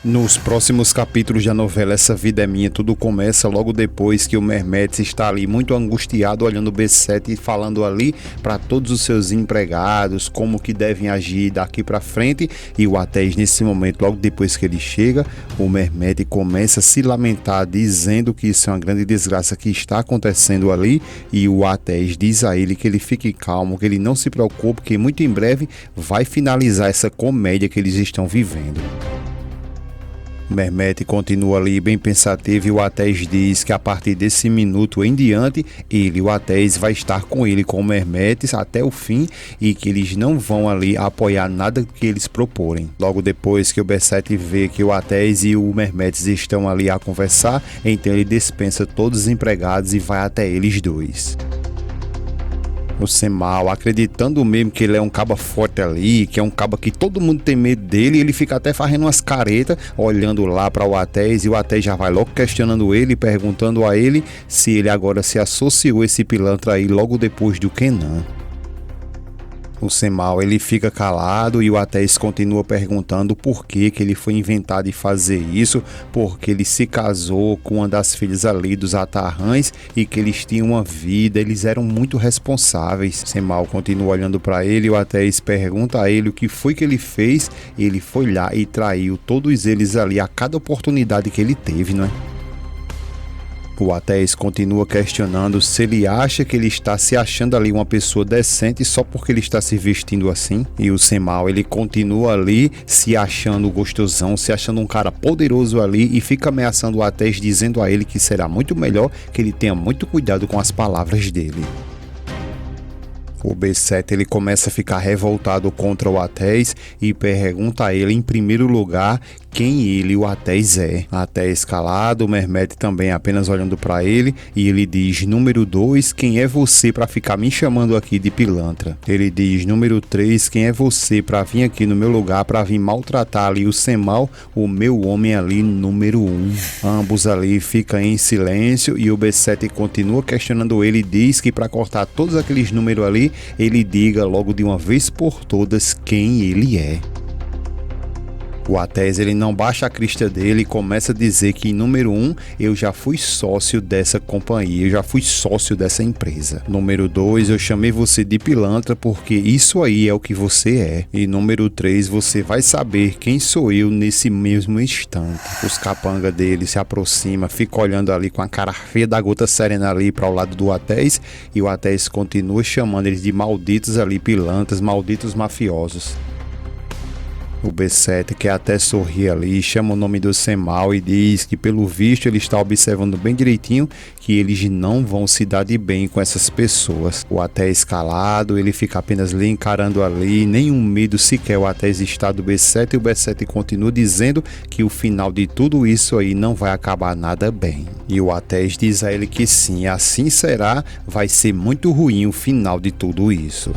Nos próximos capítulos da novela Essa Vida é Minha, tudo começa logo depois que o Mehmet está ali muito angustiado olhando o B7 e falando ali para todos os seus empregados como que devem agir daqui para frente. E o Ateis, nesse momento, logo depois que ele chega, o Mehmet começa a se lamentar dizendo que isso é uma grande desgraça que está acontecendo ali, e o Ateis diz a ele que ele fique calmo, que ele não se preocupe, que muito em breve vai finalizar essa comédia que eles estão vivendo. Mehmet continua ali bem pensativo e o Ateis diz que a partir desse minuto em diante, o Ateis vai estar com ele, com o Mehmet até o fim, e que eles não vão ali apoiar nada que eles proporem. Logo depois que o B7 vê que o Ateis e o Mehmet estão ali a conversar, então ele dispensa todos os empregados e vai até eles dois. O Cemal, acreditando mesmo que ele é um caba forte ali, que é um caba que todo mundo tem medo dele, ele fica até fazendo umas caretas, olhando lá para o Ateis, e o Ateis já vai logo questionando ele, perguntando a ele se ele agora se associou a esse pilantra aí logo depois do Kenan. O Cemal, ele fica calado e o Ateis continua perguntando por que ele foi inventado de fazer isso, porque ele se casou com uma das filhas ali dos Atarrães e que eles tinham uma vida, eles eram muito responsáveis. O Cemal continua olhando para ele e o Ateis pergunta a ele o que foi que ele fez. Ele foi lá e traiu todos eles ali a cada oportunidade que ele teve, não é? O Ateis continua questionando se ele acha que ele está se achando ali uma pessoa decente só porque ele está se vestindo assim. E o Cemal, ele continua ali se achando gostosão, se achando um cara poderoso ali, e fica ameaçando o Ateis, dizendo a ele que será muito melhor que ele tenha muito cuidado com as palavras dele. O B7, ele começa a ficar revoltado contra o Ateis e pergunta a ele em primeiro lugar quem ele, o Ateis, é. Ateis calado, o Mehmet também apenas olhando para ele, e ele diz: número 2, quem é você para ficar me chamando aqui de pilantra? Ele diz: número 3, quem é você para vir aqui no meu lugar, para vir maltratar ali o Cemal, o meu homem ali, número 1. Ambos ali ficam em silêncio e o B7 continua questionando ele e diz que para cortar todos aqueles números ali, ele diga logo de uma vez por todas quem ele é. O Ateis, ele não baixa a crista dele e começa a dizer que, número 1, eu já fui sócio dessa companhia, eu já fui sócio dessa empresa. Número 2, eu chamei você de pilantra porque isso aí é o que você é. E número 3, você vai saber quem sou eu nesse mesmo instante. Os capanga dele se aproxima, fica olhando ali com a cara feia da gota serena ali para o lado do Ateis, e o Ateis continua chamando eles de malditos ali, pilantras, malditos mafiosos. O B7 quer até sorrir ali, chama o nome do Cemal e diz que pelo visto ele está observando bem direitinho que eles não vão se dar de bem com essas pessoas. O Ateis calado, ele fica apenas lhe encarando ali, nenhum medo sequer o Ateis está do B7, e o B7 continua dizendo que o final de tudo isso aí não vai acabar nada bem. E o Ateis diz a ele que sim, assim será, vai ser muito ruim o final de tudo isso.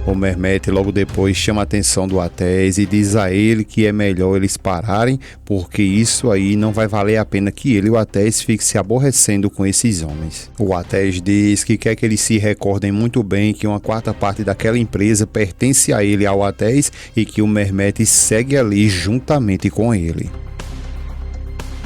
O Mehmet logo depois chama a atenção do Ateis e diz a ele que é melhor eles pararem, porque isso aí não vai valer a pena que ele e o Ateis fiquem se aborrecendo com esses homens. O Ateis diz que quer que eles se recordem muito bem que uma quarta parte daquela empresa pertence a ele, ao Ateis, e que o Mehmet segue ali juntamente com ele.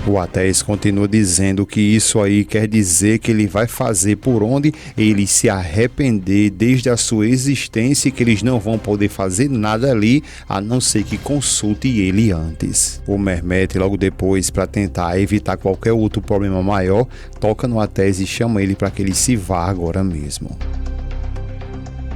O Ateis continua dizendo que isso aí quer dizer que ele vai fazer por onde ele se arrepender desde a sua existência, e que eles não vão poder fazer nada ali a não ser que consulte ele antes. O Mehmet logo depois, para tentar evitar qualquer outro problema maior, toca no Ateis e chama ele para que ele se vá agora mesmo.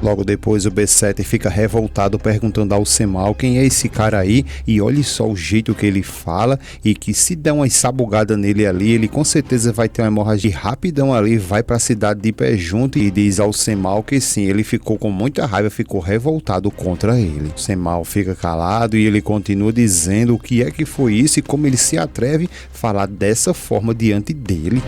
Logo depois o B7 fica revoltado perguntando ao Cemal quem é esse cara aí, e olhe só o jeito que ele fala, e que se der uma sabugada nele ali, ele com certeza vai ter uma hemorragia rapidão ali, vai para a cidade de pé junto, e diz ao Cemal que sim, ele ficou com muita raiva, ficou revoltado contra ele. O Cemal fica calado e ele continua dizendo o que é que foi isso e como ele se atreve a falar dessa forma diante dele.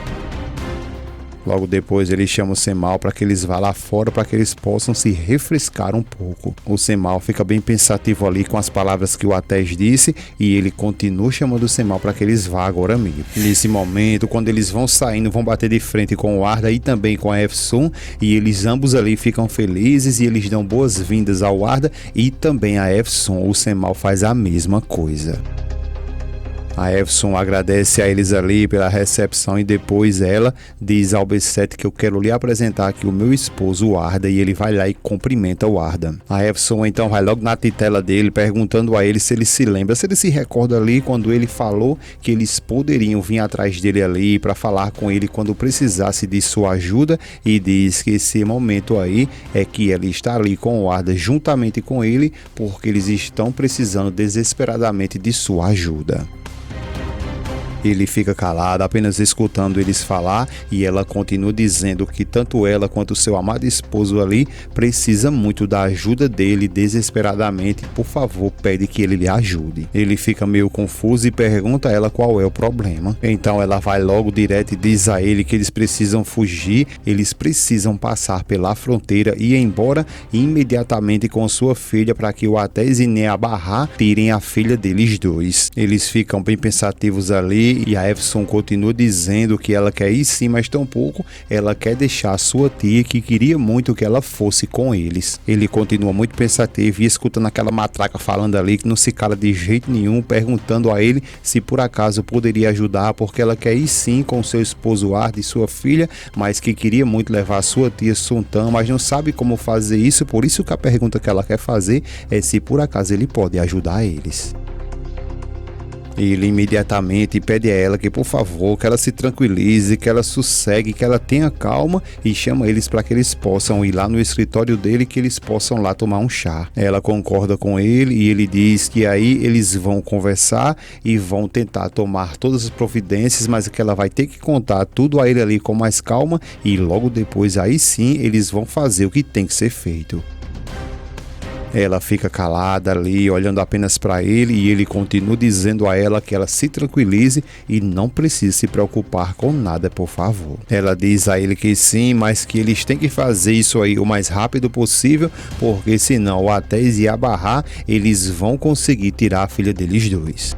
Logo depois ele chama o Cemal para que eles vá lá fora para que eles possam se refrescar um pouco. O Cemal fica bem pensativo ali com as palavras que o Ateis disse e ele continua chamando o Cemal para que eles vá agora mesmo. Nesse momento, quando eles vão saindo, vão bater de frente com o Arda e também com a Efsun, e eles ambos ali ficam felizes e eles dão boas-vindas ao Arda e também a Efsun. O Cemal faz a mesma coisa. A Efson agradece a eles ali pela recepção e depois ela diz ao B7 que eu quero lhe apresentar aqui o meu esposo, o Arda, e ele vai lá e cumprimenta o Arda. A Efson então vai logo na titela dele perguntando a ele se ele se lembra, se ele se recorda ali quando ele falou que eles poderiam vir atrás dele ali para falar com ele quando precisasse de sua ajuda, e diz que esse momento aí é que ela está ali com o Arda juntamente com ele porque eles estão precisando desesperadamente de sua ajuda. Ele fica calado, apenas escutando eles falar, e ela continua dizendo que tanto ela quanto seu amado esposo ali precisa muito da ajuda dele desesperadamente. Por favor, pede que ele lhe ajude. Ele fica meio confuso e pergunta a ela qual é o problema. Então ela vai logo direto e diz a ele que eles precisam fugir, eles precisam passar pela fronteira e ir embora imediatamente com sua filha para que o Atés e nem a Barra tirem a filha deles dois. Eles ficam bem pensativos ali. E a Efson continua dizendo que ela quer ir sim, mas tampouco ela quer deixar a sua tia, que queria muito que ela fosse com eles. Ele continua muito pensativo e escutando aquela matraca falando ali que não se cala de jeito nenhum, perguntando a ele se por acaso poderia ajudar, porque ela quer ir sim com seu esposo Arda e sua filha, mas que queria muito levar a sua tia Sultan, mas não sabe como fazer isso. Por isso que a pergunta que ela quer fazer é se por acaso ele pode ajudar eles. Ele imediatamente pede a ela que, por favor, que ela se tranquilize, que ela sossegue, que ela tenha calma, e chama eles para que eles possam ir lá no escritório dele, que eles possam lá tomar um chá. Ela concorda com ele e ele diz que aí eles vão conversar e vão tentar tomar todas as providências, mas que ela vai ter que contar tudo a ele ali com mais calma, e logo depois aí sim eles vão fazer o que tem que ser feito. Ela fica calada ali, olhando apenas para ele, e ele continua dizendo a ela que ela se tranquilize e não precisa se preocupar com nada, por favor. Ela diz a ele que sim, mas que eles têm que fazer isso aí o mais rápido possível, porque senão o Atés e a Barra, eles vão conseguir tirar a filha deles dois.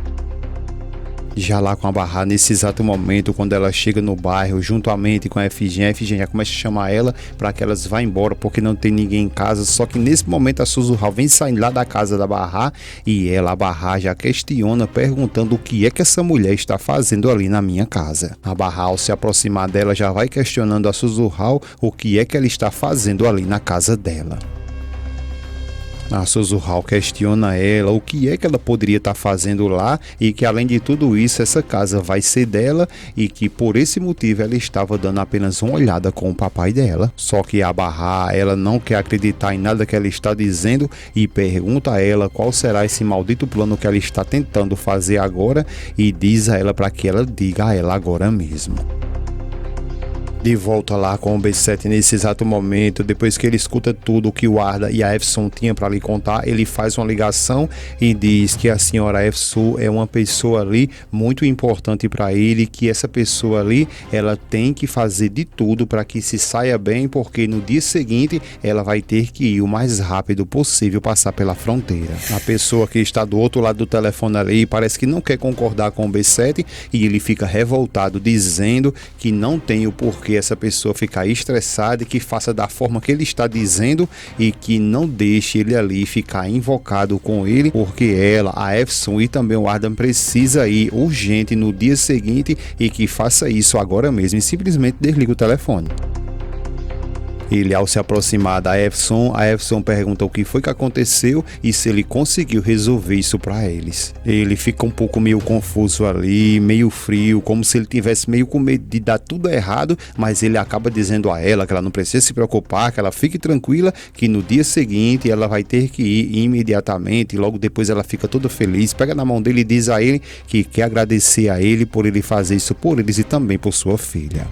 Já lá com a Barra, nesse exato momento, quando ela chega no bairro, juntamente com a Efigênia já começa a chamar ela para que elas vá embora, porque não tem ninguém em casa. Só que nesse momento a Susurral vem saindo lá da casa da Barra, e ela, a Barra, já questiona, perguntando o que é que essa mulher está fazendo ali na minha casa. A Barra, ao se aproximar dela, já vai questionando a Susurral o que é que ela está fazendo ali na casa dela. A Susurral questiona ela o que é que ela poderia estar fazendo lá, e que além de tudo isso essa casa vai ser dela, e que por esse motivo ela estava dando apenas uma olhada com o papai dela. Só que a Barra, ela não quer acreditar em nada que ela está dizendo e pergunta a ela qual será esse maldito plano que ela está tentando fazer agora, e diz a ela para que ela diga a ela agora mesmo. De volta lá com o B7 nesse exato momento, depois que ele escuta tudo o que o Arda e a Efson tinham para lhe contar, ele faz uma ligação e diz que a senhora Efson é uma pessoa ali muito importante para ele, que essa pessoa ali, ela tem que fazer de tudo para que se saia bem, porque no dia seguinte ela vai ter que ir o mais rápido possível passar pela fronteira. A pessoa que está do outro lado do telefone ali parece que não quer concordar com o B7, e ele fica revoltado, dizendo que não tem o porquê essa pessoa ficar estressada, e que faça da forma que ele está dizendo, e que não deixe ele ali ficar invocado com ele, porque ela, a Efson e também o Arda precisa ir urgente no dia seguinte, e que faça isso agora mesmo, e simplesmente desliga o telefone. Ele, ao se aproximar da Efson, a Efson pergunta o que foi que aconteceu e se ele conseguiu resolver isso para eles. Ele fica um pouco meio confuso ali, meio frio, como se ele tivesse meio com medo de dar tudo errado, mas ele acaba dizendo a ela que ela não precisa se preocupar, que ela fique tranquila, que no dia seguinte ela vai ter que ir imediatamente, e logo depois ela fica toda feliz, pega na mão dele e diz a ele que quer agradecer a ele por ele fazer isso por eles e também por sua filha.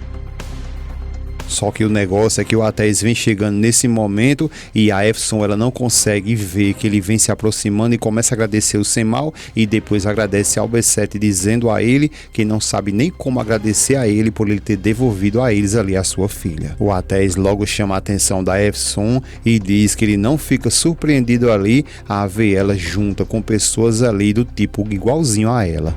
Só que o negócio é que o Atés vem chegando nesse momento, e a Efson, ela não consegue ver que ele vem se aproximando, e começa a agradecer o Semal, e depois agradece ao B7, dizendo a ele que não sabe nem como agradecer a ele por ele ter devolvido a eles ali a sua filha. O Atés logo chama a atenção da Efson e diz que ele não fica surpreendido ali a ver ela junta com pessoas ali do tipo igualzinho a ela.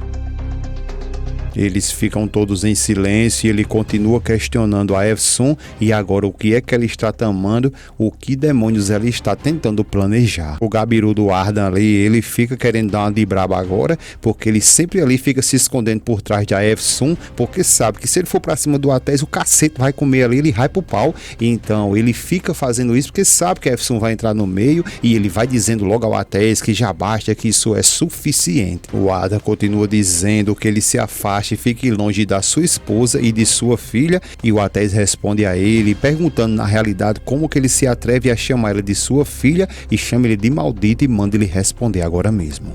Eles ficam todos em silêncio e ele continua questionando a Efsun e agora o que é que ela está tramando, o que demônios ela está tentando planejar. O Gabiru do Ardan ali, ele fica querendo dar uma de braba agora, porque ele sempre ali fica se escondendo por trás de Efsun, porque sabe que se ele for pra cima do Atés, o cacete vai comer ali, ele vai pro pau. Então ele fica fazendo isso porque sabe que a Efsun vai entrar no meio e ele vai dizendo logo ao Atés que já basta, que isso é suficiente. O Ardan continua dizendo que ele se afaste e fique longe da sua esposa e de sua filha, e o Atés responde a ele perguntando na realidade como que ele se atreve a chamar ela de sua filha e chama ele de maldito e manda ele responder agora mesmo.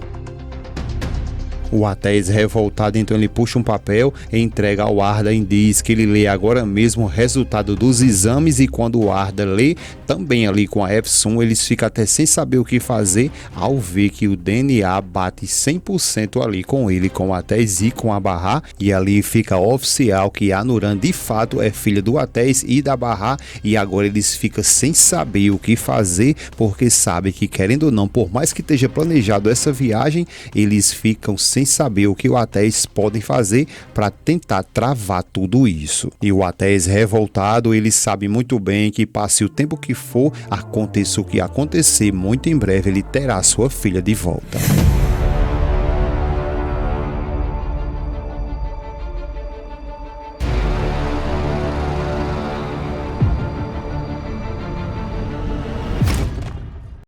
O Atés revoltado, então ele puxa um papel e entrega ao Ardan e diz que ele lê agora mesmo o resultado dos exames, e quando o Ardan lê, também ali com a Efsun, eles ficam até sem saber o que fazer ao ver que o DNA bate 100% ali com ele, com o Atés e com a Barra, e ali fica oficial que a Anuran de fato é filha do Atés e da Barra, e agora eles ficam sem saber o que fazer, porque sabem que, querendo ou não, por mais que esteja planejado essa viagem, eles ficam sem saber o que o Atés podem fazer para tentar travar tudo isso. E o Atés revoltado, ele sabe muito bem que passe o tempo que for, aconteça o que acontecer, muito em breve ele terá sua filha de volta.